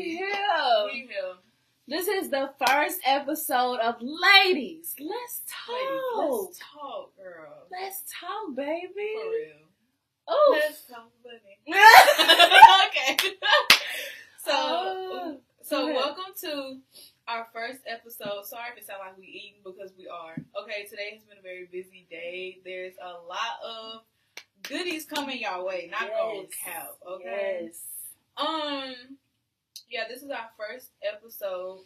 We here. This is the first episode of Ladies. Let's talk. Let's talk, girl. Let's talk, baby. For real. Oh. Let's talk, baby. Okay. So welcome to our first episode. Sorry if it sounds like we eating, because we are. Okay, today has been a very busy day. There's a lot of goodies coming your way. Not gonna cap, okay? Yes. Yeah, this is our first episode.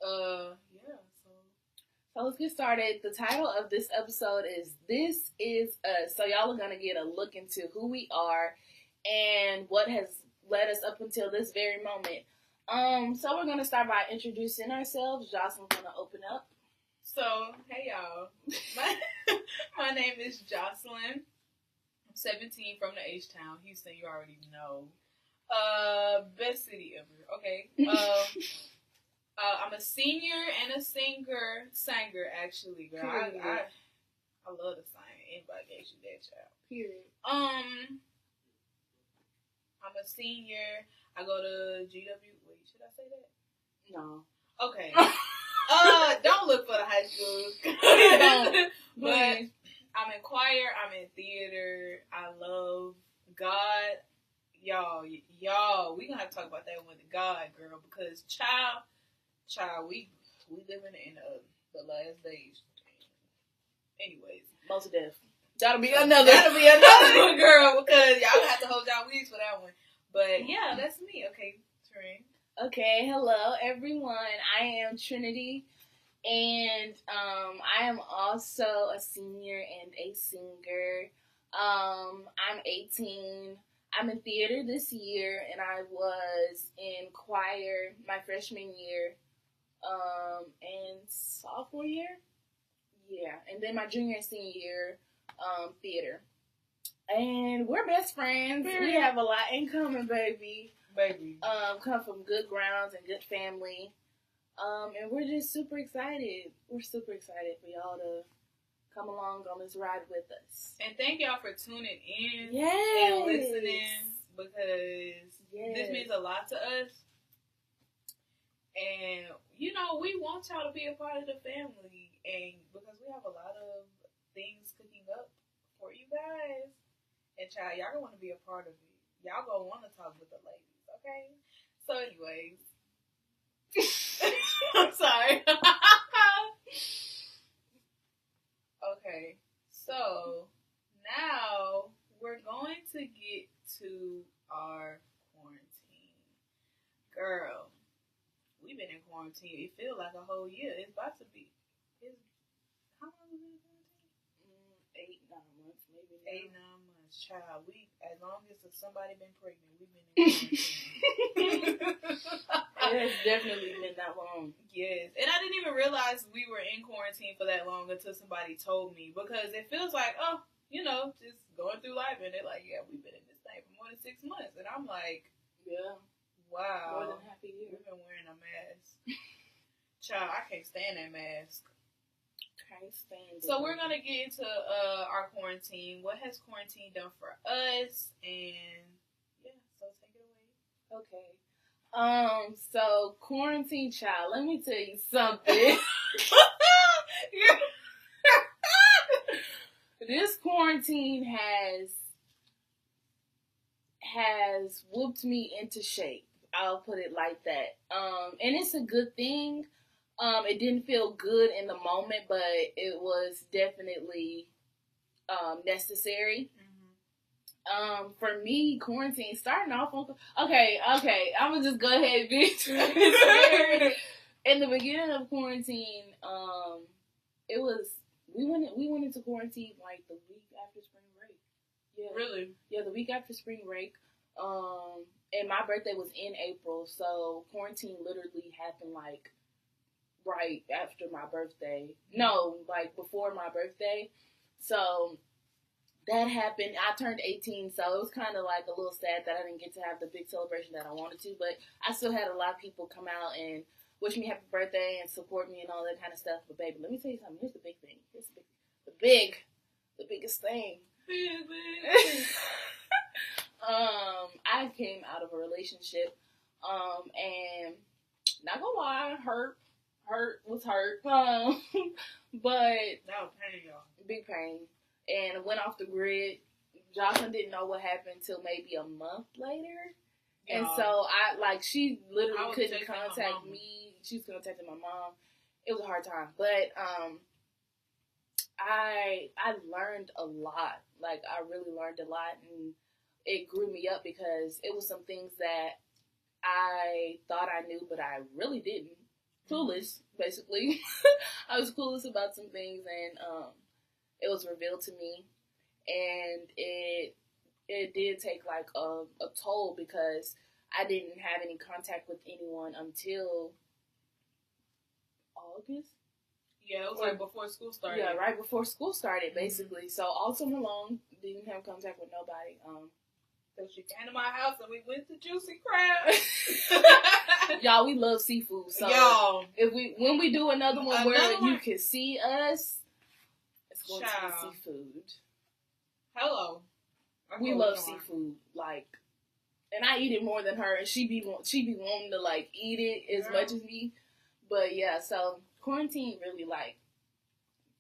So let's get started. The title of this episode is This Is Us. So y'all are gonna get a look into who we are and what has led us up until this very moment. So we're gonna start by introducing ourselves. Jocelyn's gonna open up. So, hey y'all. My name is Jocelyn. I'm 17 from the H-Town, Houston, you already know. Best city ever. Okay. I'm a senior and a singer actually, girl. I love to sing. Anybody gave you that, child. Period. I'm a senior. I go to GW. Wait, should I say that? No. Okay. Don't look for the high school. Don't. But I'm in choir. I'm in theater. I love God. Y'all, we gonna have to talk about that with God, girl, because child, we living in the last days. Anyways, most deaf. That'll be another one, girl, because y'all gonna have to hold y'all weeds for that one. But yeah, that's me. Okay, Trin. Okay, hello everyone. I am Trinity, and I am also a senior and a singer. I'm 18. I'm in theater this year, and I was in choir my freshman year, and sophomore year, and then my junior and senior year, theater. And we're best friends. We have a lot in common, baby. Come from good grounds and good family, and we're just super excited. We're super excited for y'all to come along on this ride with us. And thank y'all for tuning in and listening, because this means a lot to us. And, we want y'all to be a part of the family. And because we have a lot of things cooking up for you guys. And, child, y'all going to want to be a part of it. Y'all going to want to talk with the ladies, okay? So, anyways. I'm sorry. Okay, so now we're going to get to our quarantine. Girl, we've been in quarantine. It feels like a whole year. It's about to be. How long have we been in quarantine? 8-9 months, maybe. 8-9 months, child. As long as somebody been pregnant, we've been in quarantine. It has definitely been that long. Yes. And I didn't even realize we were in quarantine for that long until somebody told me. Because it feels like, just going through life. And they're like, yeah, we've been in this thing for more than 6 months. And I'm like, yeah. Wow. More than half a year. We've been wearing a mask. Child, I can't stand that mask. Can't stand it. So we're going to get into our quarantine. What has quarantine done for us? And, yeah, so take it away. Okay. So quarantine, child, let me tell you something. This quarantine has whooped me into shape. I'll put it like that. And it's a good thing. It didn't feel good in the moment, but it was definitely necessary. For me, quarantine starting off on okay, I'm gonna just go ahead, bitch. In the beginning of quarantine, it was we went into quarantine like the week after spring break. Yeah. Really? Yeah, the week after spring break. And my birthday was in April, so quarantine literally happened like right after my birthday. No, like before my birthday. So that happened. I turned 18, so it was kind of like a little sad that I didn't get to have the big celebration that I wanted to, but I still had a lot of people come out and wish me happy birthday and support me and all that kind of stuff. But baby, let me tell you something. Here's the big thing. The biggest thing. I came out of a relationship And not gonna lie, was hurt. But That was pain, y'all. big pain, and went off the grid. Jocelyn didn't know what happened until maybe a month later. And so she literally couldn't contact me. She was contacting my mom. It was a hard time, but I learned a lot. Like, I really learned a lot, and it grew me up because it was some things that I thought I knew, but I really didn't. Clueless, basically. I was clueless about some things, and it was revealed to me, and it did take like a toll because I didn't have any contact with anyone until August. Yeah, it was like before school started. Yeah, right before school started, basically. Mm-hmm. So all summer long, didn't have contact with nobody. So she came to my house and we went to Juicy Crab. Y'all, we love seafood. So y'all, when we do another one where you can see us, it's going to be seafood. Hello. We love seafood, like, and I eat it more than her, and she be wanting to like eat it as much as me. But yeah, so quarantine really like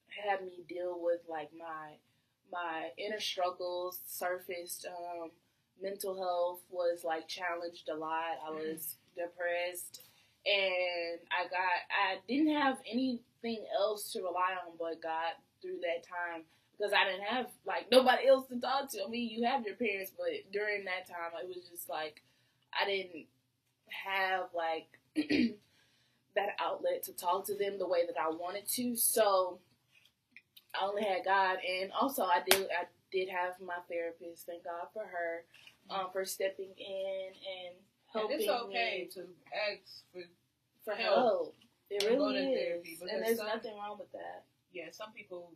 had me deal with like my inner struggles surfaced. Mental health was like challenged a lot. I was depressed, and I didn't have anything else to rely on but God through that time. Because I didn't have, like, nobody else to talk to. I mean, you have your parents, but during that time, it was just, like, I didn't have, like, that outlet to talk to them the way that I wanted to. So, I only had God. And also, I did have my therapist. Thank God for her, for stepping in and helping me. And it's okay to ask for help. It really is. Therapy, and there's nothing wrong with that. Yeah, some people,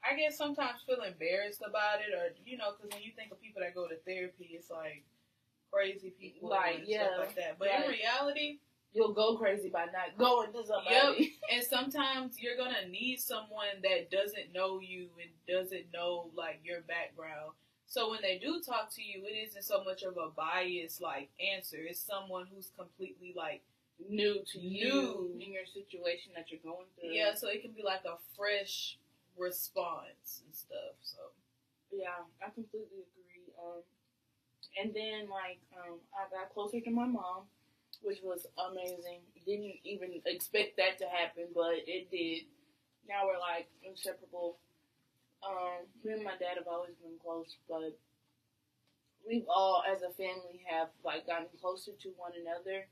I guess, sometimes feel embarrassed about it, or, you know, because when you think of people that go to therapy, it's like crazy people and stuff like that. But in reality, you'll go crazy by not going to somebody. Yep. And sometimes you're going to need someone that doesn't know you and doesn't know, like, your background. So when they do talk to you, it isn't so much of a biased, like, answer. It's someone who's completely, like, new to you in your situation that you're going through. Yeah, so it can be like a fresh response and stuff. So yeah, I completely agree. And then like I got closer to my mom, which was amazing. Didn't even expect that to happen, but it did. Now we're like inseparable. Me and my dad have always been close, but we've all as a family have like gotten closer to one another.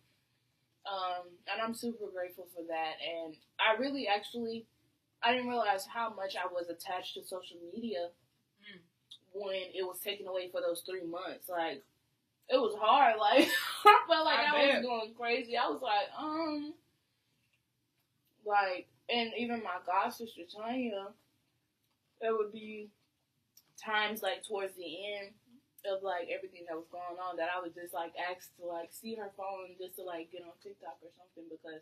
And I'm super grateful for that. And I really I didn't realize how much I was attached to social media when it was taken away for those 3 months. Like, it was hard. Like, I felt like I was going crazy. I was like, and even my god sister Tanya, there would be times like towards the end of like everything that was going on that I would just like ask to like see her phone just to like get on TikTok or something because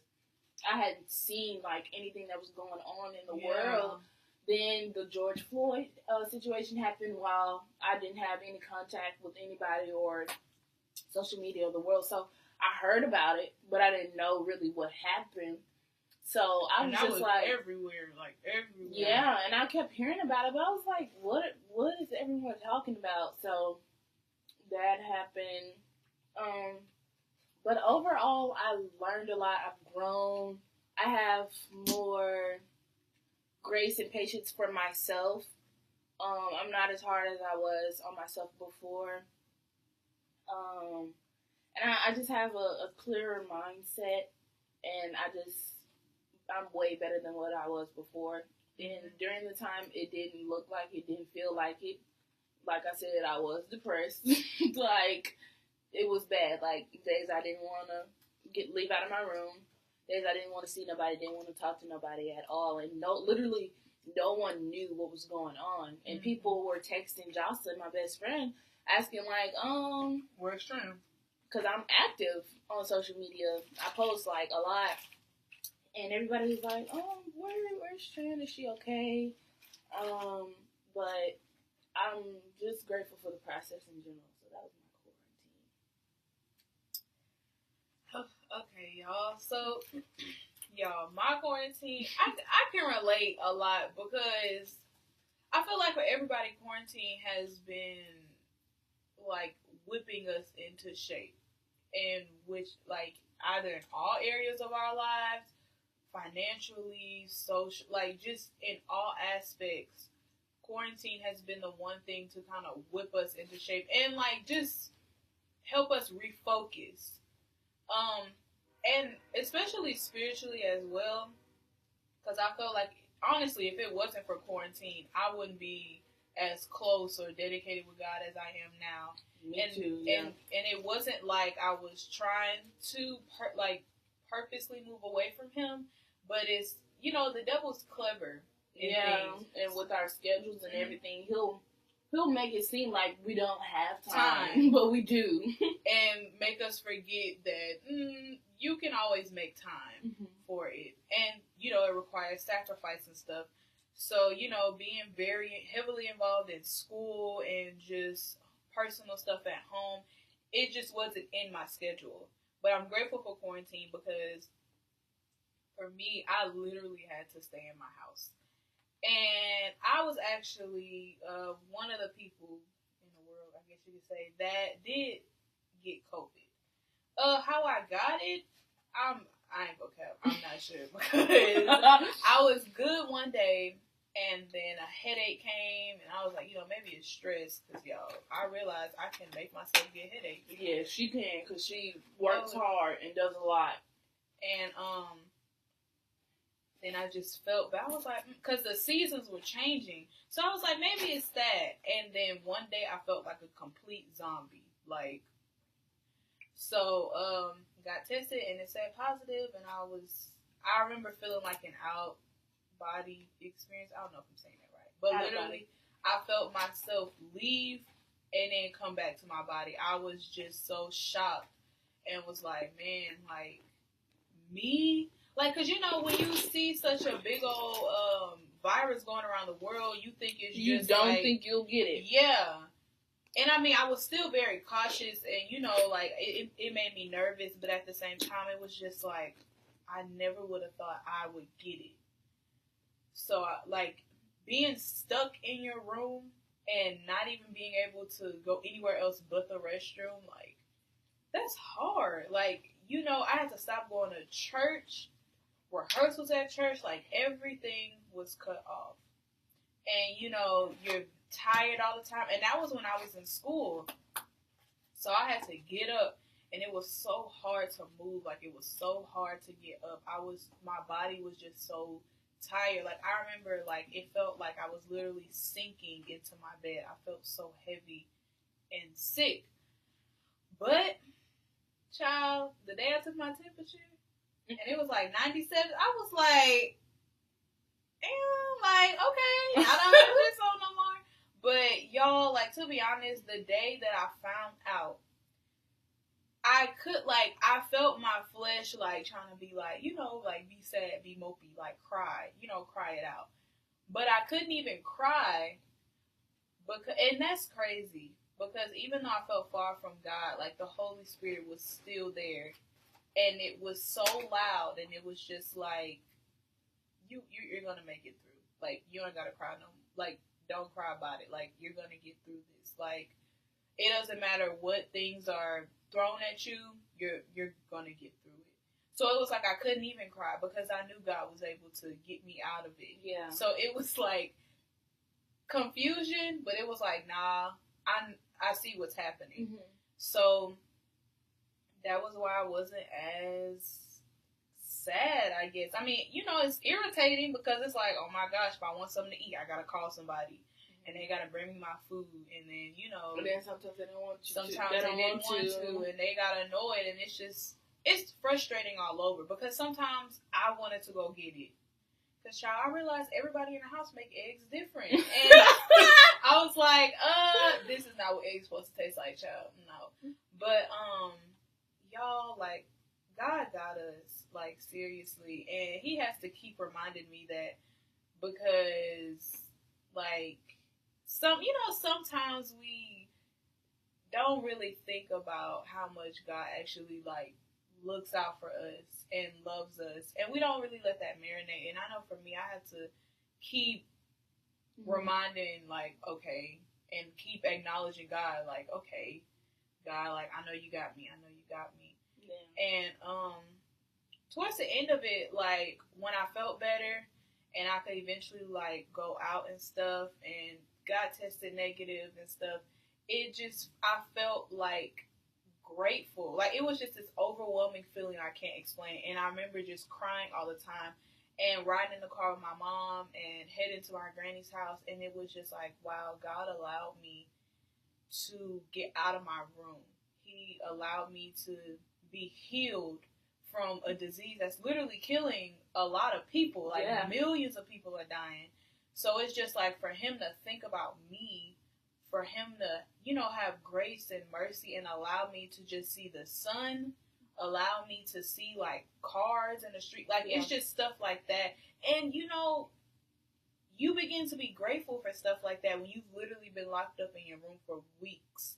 I hadn't seen like anything that was going on in the world. Then the George Floyd situation happened while I didn't have any contact with anybody or social media or the world. So I heard about it, but I didn't know really what happened. So I was like everywhere. Yeah, and I kept hearing about it, but I was like, what is everyone talking about? So that happened. But overall, I learned a lot. I've grown. I have more grace and patience for myself. I'm not as hard as I was on myself before. And I just have a clearer mindset, and I'm way better than what I was before. And during the time, it didn't look like it, didn't feel like it. Like I said, I was depressed. Like, it was bad. Like, days I didn't want to leave out of my room. Days I didn't want to see nobody, didn't want to talk to nobody at all. And literally, no one knew what was going on. And people were texting Jocelyn, my best friend, asking like, where's Trim? Because I'm active on social media. I post like a lot. And everybody was like, where's Trin? Is she okay? But I'm just grateful for the process in general. So that was my quarantine. Okay, y'all. So, y'all, my quarantine, I can relate a lot because I feel like for everybody, quarantine has been like whipping us into shape, in which like either in all areas of our lives, financially, social, like just in all aspects. Quarantine has been the one thing to kind of whip us into shape and like just help us refocus. Um, and especially spiritually as well, because I felt like honestly, if it wasn't for quarantine, I wouldn't be as close or dedicated with God as I am now. Me too. Yeah. And it wasn't like I was trying to purposely move away from Him, but it's the devil's clever. Yeah, and with our schedules and everything, he'll make it seem like we don't have time. But we do, and make us forget that you can always make time for it, and it requires sacrifice and stuff. So being very heavily involved in school and just personal stuff at home, it just wasn't in my schedule. But I'm grateful for quarantine because for me, I literally had to stay in my house. And I was actually one of the people in the world, I guess you could say, that did get COVID. How I got it, I ain't gonna cap. I'm not sure because I was good one day, and then a headache came, and I was like, maybe it's stress because I realized I can make myself get headaches. Yeah, she can because she works hard and does a lot, and then I just felt bad. I was like, because the seasons were changing. So I was like, maybe it's that. And then one day I felt like a complete zombie. Got tested and it said positive. And I remember feeling like an out body experience. I don't know if I'm saying that right. But literally, I felt myself leave and then come back to my body. I was just so shocked and was like, man, like, me? Like, because, when you see such a big old virus going around the world, you think it's you just don't think you'll get it. Yeah. And, I mean, I was still very cautious, and, it made me nervous, but at the same time, it was just like, I never would have thought I would get it. So, being stuck in your room and not even being able to go anywhere else but the restroom, like, that's hard. Like, I had to stop going to church. Rehearsals at church, like everything was cut off. And you're tired all the time. And that was when I was in school. So I had to get up and it was so hard to move. Like it was so hard to get up. My body was just so tired. Like I remember it felt like I was literally sinking into my bed. I felt so heavy and sick. But child, the day I took my temperature, and it was 97. I was like, damn, okay, I don't have this on no more. But y'all, to be honest, the day that I found out, I felt my flesh trying to be be sad, be mopey, cry, cry it out. But I couldn't even cry and that's crazy because even though I felt far from God, the Holy Spirit was still there. And it was so loud, and it was just you're gonna make it through. You ain't gotta cry no. Don't cry about it. You're gonna get through this. It doesn't matter what things are thrown at you. You're gonna get through it. So it was I couldn't even cry because I knew God was able to get me out of it. Yeah. So it was confusion, but it was nah. I see what's happening. Mm-hmm. So. That was why I wasn't as sad, I guess. I mean, it's irritating because it's oh my gosh, if I want something to eat, I gotta call somebody. And they gotta bring me my food. And then, But then sometimes they don't want you sometimes they didn't want to. And they got annoyed. And it's frustrating all over. Because sometimes I wanted to go get it. Because, child, I realized everybody in the house make eggs different. And I was like, this is not what eggs supposed to taste like, child. No. But, y'all, God got us, seriously. And he has to keep reminding me that because, sometimes we don't really think about how much God actually, looks out for us and loves us, and we don't really let that marinate. And I know for me, I had to keep reminding, like, okay, and keep acknowledging God, like, okay, God, like, I know you got me. I know you got me. Yeah. And towards the end of it, like, when I felt better and I could eventually, like, go out and stuff and got tested negative and stuff, it just, I felt, like, grateful. Like, it was just this overwhelming feeling I can't explain. And I remember just crying all the time and riding in the car with my mom and heading to my granny's house. And it was just like, wow, God allowed me to get out of my room. He allowed me to be healed from a disease that's literally killing a lot of people. Like, millions of people are dying. So it's just like, for him to think about me, for him to, you know, have grace and mercy and allow me to just see the sun, allow me to see, like, cars in the street. Like, it's just stuff like that. And, you know, you begin to be grateful for stuff like that when you've literally been locked up in your room for weeks.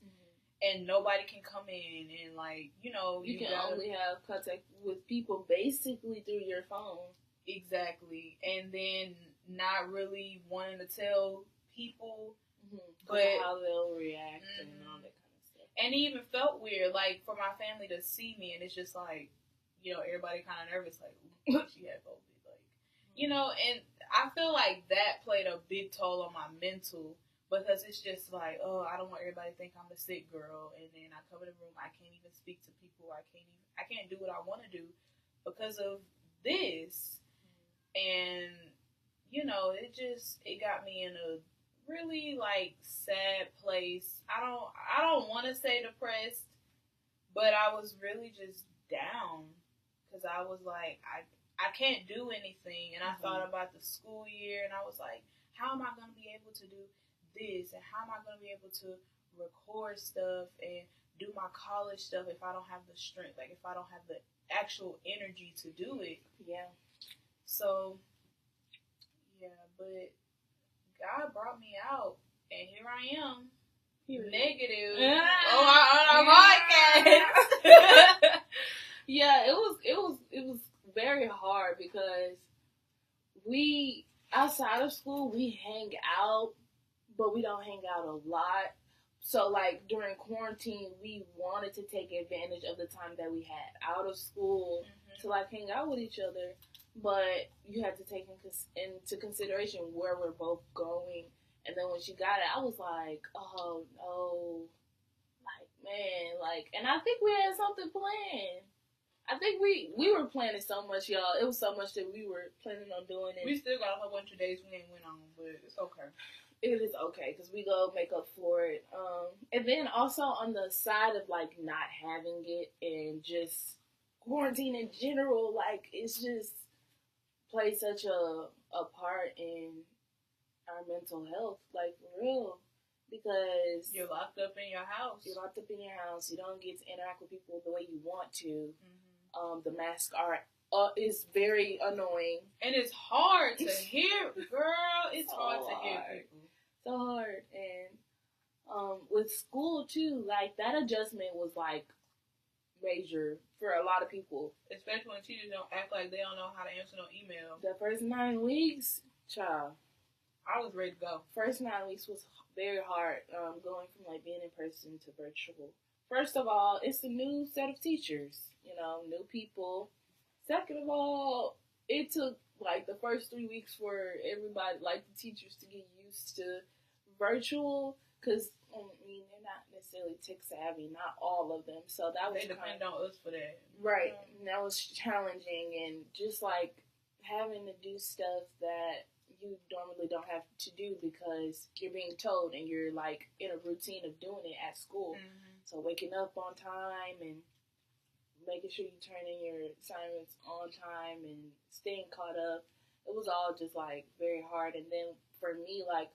And nobody can come in and, like, you know, you can only have contact with people basically through your phone. Exactly. And then not really wanting to tell people, but how they'll react and all that kind of stuff. And it even felt weird, like, for my family to see me, and it's just like, you know, everybody kind of nervous, like, ooh, she had COVID, like, you know. And I feel like that played a big toll on my mental. Because it's just like, oh, I don't want everybody to think I'm the sick girl, and then I come in the room, I can't even speak to people, I can't do what I want to do because of this. And, you know, it got me in a really, like, sad place. I don't want to say depressed, but I was really just down because I was like, I can't do anything. And I thought about the school year, and I was like, how am I going to be able to do this, and how am I going to be able to record stuff and do my college stuff if I don't have the strength, like, if I don't have the actual energy to do it. Yeah. So, yeah, but God brought me out, and here I am, negative. On our podcast. Yeah, it was very hard because we, outside of school, we hang out, but we don't hang out a lot. So, like, during quarantine, we wanted to take advantage of the time that we had out of school to, like, hang out with each other. But you had to take into consideration where we're both going. And then when she got it, I was like, oh, no. Like, man, like, and I think we had something planned. I think we were planning so much, y'all. It was so much that we were planning on doing it. We still got a whole bunch of days we ain't went on, but it's okay. It is okay, because we go make up for it. And then also on the side of, like, not having it and just quarantine in general, like, it's just played such a part in our mental health, like, for real. Because you're locked up in your house. You don't get to interact with people the way you want to. The masks is very annoying. And it's hard to hear, girl. It's so hard to hear people. So hard. And with school, too, like, that adjustment was, like, major for a lot of people. Especially when teachers don't act like they don't know how to answer no email. The first 9 weeks, child. I was ready to go. First 9 weeks was very hard, going from, like, being in person to virtual. First of all, it's a new set of teachers, you know, new people. Second of all, it took, like, the first 3 weeks for everybody, like, the teachers to get used to virtual, because, I mean, they're not necessarily tech savvy, not all of them, so that was they depend on us for that. Right, and that was challenging, and just, like, having to do stuff that you normally don't have to do because you're being told and you're, like, in a routine of doing it at school. So waking up on time and making sure you turn in your assignments on time and staying caught up, it was all just, like, very hard. And then for me, like,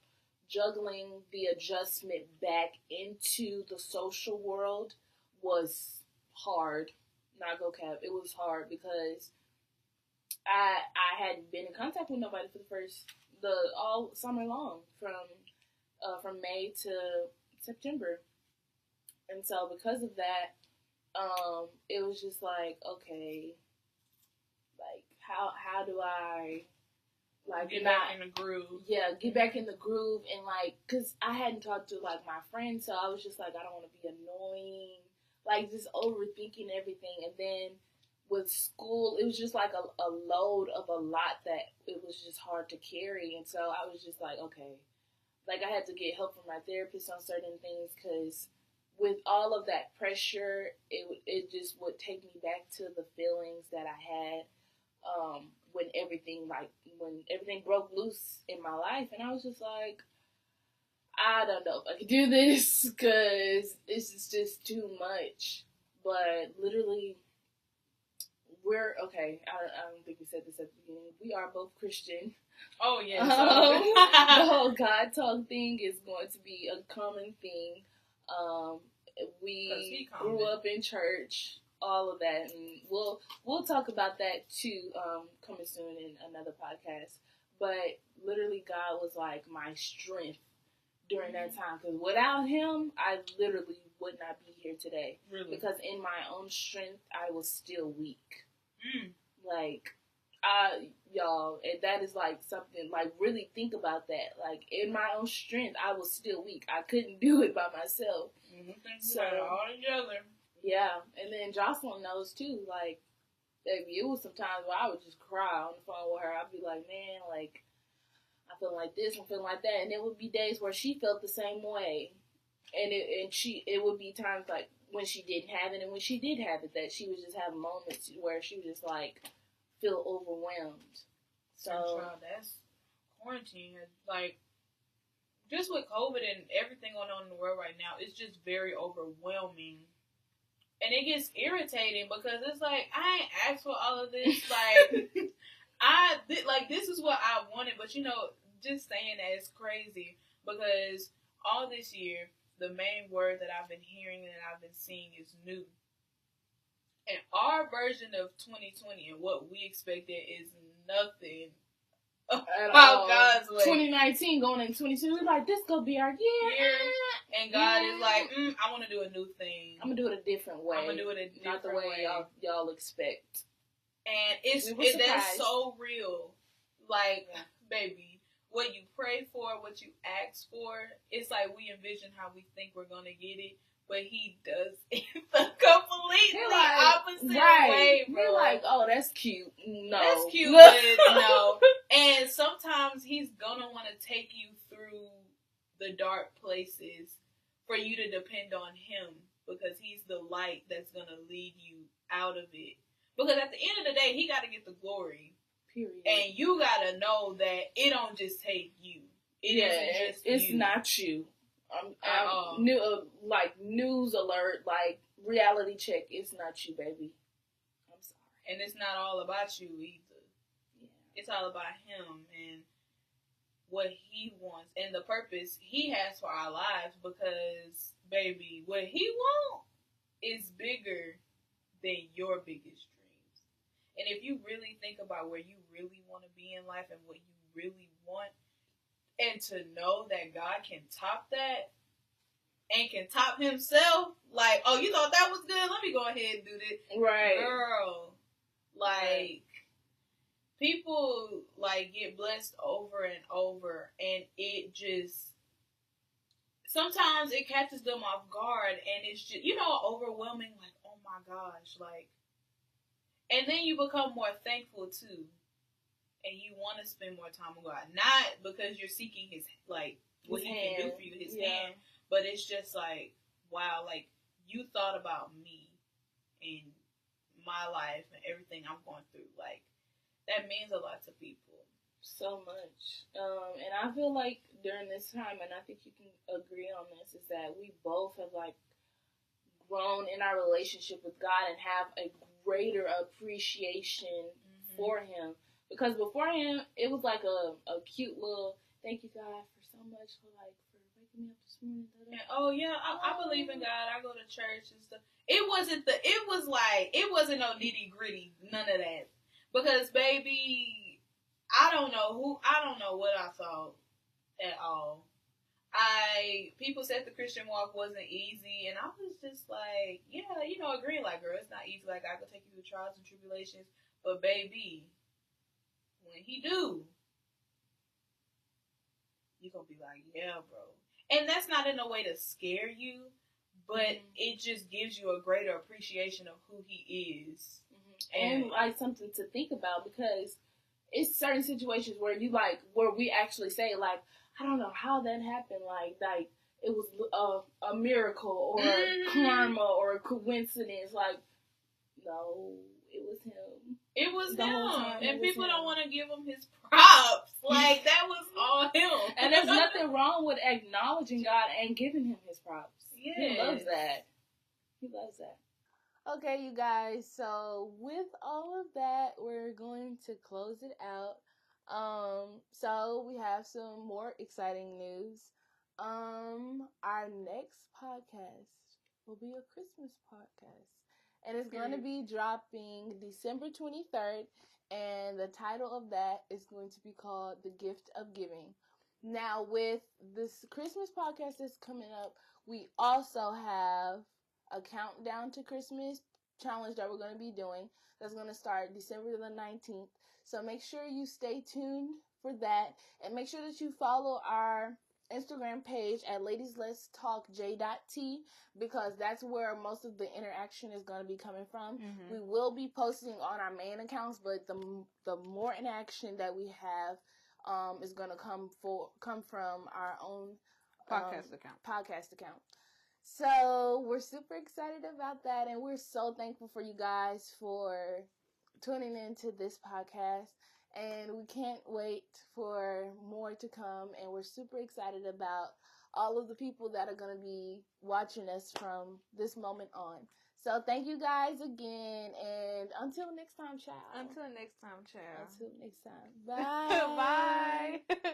juggling the adjustment back into the social world was hard. Not go cap. It was hard because I hadn't been in contact with nobody for all summer long, from May to September. And so because of that, it was just like, okay, like how do I like get back in the groove? Yeah, get back in the groove, and like, cause I hadn't talked to like my friends, so I was just like, I don't want to be annoying, like just overthinking everything, and then with school, it was just like a load of a lot that it was just hard to carry, and so I was just like, okay, like I had to get help from my therapist on certain things, cause with all of that pressure, it just would take me back to the feelings that I had when everything broke loose in my life, and I was just like, I don't know if I can do this because this is just too much. But literally, we're okay. I don't think we said this at the beginning. We are both Christian. Oh yeah. The whole God talk thing is going to be a common thing. We grew up in church, all of that, and we'll talk about that too, coming soon in another podcast. But literally, God was like my strength during that time, because without Him, I literally would not be here today. Really? Because in my own strength, I was still weak. Mm. Like, y'all, and that is like something, like, really think about that. Like, in my own strength, I was still weak. I couldn't do it by myself. So all together. Yeah, and then Jocelyn knows too. Like, baby, it was some times where I would just cry on the phone with her. I'd be like, man, like, I feel like this, I'm feeling like that, and there would be days where she felt the same way, and it would be times like when she didn't have it, and when she did have it, that she would just have moments where she would just like feel overwhelmed. So that's quarantine. Like, just with COVID and everything going on in the world right now, it's just very overwhelming. And it gets irritating because it's like, I ain't asked for all of this. Like, this is what I wanted. But, just saying that is crazy because all this year, the main word that I've been hearing and I've been seeing is new. And our version of 2020 and what we expected is nothing about God's way. 2019 going into 22, we're like, this gonna be our year. And God is like, I want to do a new thing. I'm gonna do it a different way. I'm gonna do it a different way. Not the way y'all expect. And that's so real. Like, baby, what you pray for, what you ask for, it's like we envision how we think we're gonna get it. But He does it the completely opposite way, bro. We're like, oh, that's cute. No. That's cute, but no. And sometimes He's gonna want to take you through the dark places for you to depend on Him, because He's the light that's gonna lead you out of it. Because at the end of the day, He got to get the glory. Period. And you gotta know that it don't just take you. It's not you. Like, news alert, like, reality check. It's not you, baby. I'm sorry. And it's not all about you either. Yeah. It's all about Him and what He wants and the purpose He has for our lives. Because, baby, what He wants is bigger than your biggest dreams. And if you really think about where you really want to be in life and what you really want, and to know that God can top that and can top Himself, like, oh, you thought that was good? Let me go ahead and do this. Right. Girl, like, people, like, get blessed over and over, and it just, sometimes it catches them off guard, and it's just, overwhelming, like, oh my gosh, like, and then you become more thankful, too. And you want to spend more time with God. Not because you're seeking His, like, what He can do for you, His hand. But it's just like, wow, like, you thought about me and my life and everything I'm going through. Like, that means a lot to people. So much. And I feel like during this time, and I think you can agree on this, is that we both have, like, grown in our relationship with God and have a greater appreciation for Him. Because beforehand, it was like a cute little, thank you, God, for so much, for waking me up this morning. And, I believe in God. I go to church and stuff. It wasn't no nitty gritty, none of that. Because, baby, I don't know what I thought at all. People said the Christian walk wasn't easy, and I was just like, yeah, agreeing, like, girl, it's not easy. Like, I could take you through trials and tribulations, but baby, when he do, you gonna be like, yeah, bro. And that's not in a way to scare you, but it just gives you a greater appreciation of who he is. And like something to think about, because it's certain situations where where we actually say, like, I don't know how that happened, like it was a miracle or karma or a coincidence. Like, no, it was him. It was him. And people don't want to give him his props. Like, that was all him. And there's nothing wrong with acknowledging God and giving him his props. Yes. He loves that. He loves that. Okay, you guys, so with all of that, we're going to close it out. So we have some more exciting news. Our next podcast will be a Christmas podcast, and it's going to be dropping December 23rd, and the title of that is going to be called The Gift of Giving. Now, with this Christmas podcast that's coming up, we also have a countdown to Christmas challenge that we're going to be doing that's going to start December the 19th. So make sure you stay tuned for that, and make sure that you follow our Instagram page at ladiesletstalkj.t, because that's where most of the interaction is going to be coming from. Mm-hmm. We will be posting on our main accounts, but the more interaction that we have is going to come from our own podcast account. So we're super excited about that, and we're so thankful for you guys for tuning into this podcast, and we can't wait for more to come, and we're super excited about all of the people that are going to be watching us from this moment on. So thank you guys again, and until next time, child. Until next time, child. Until next time. Bye. Bye.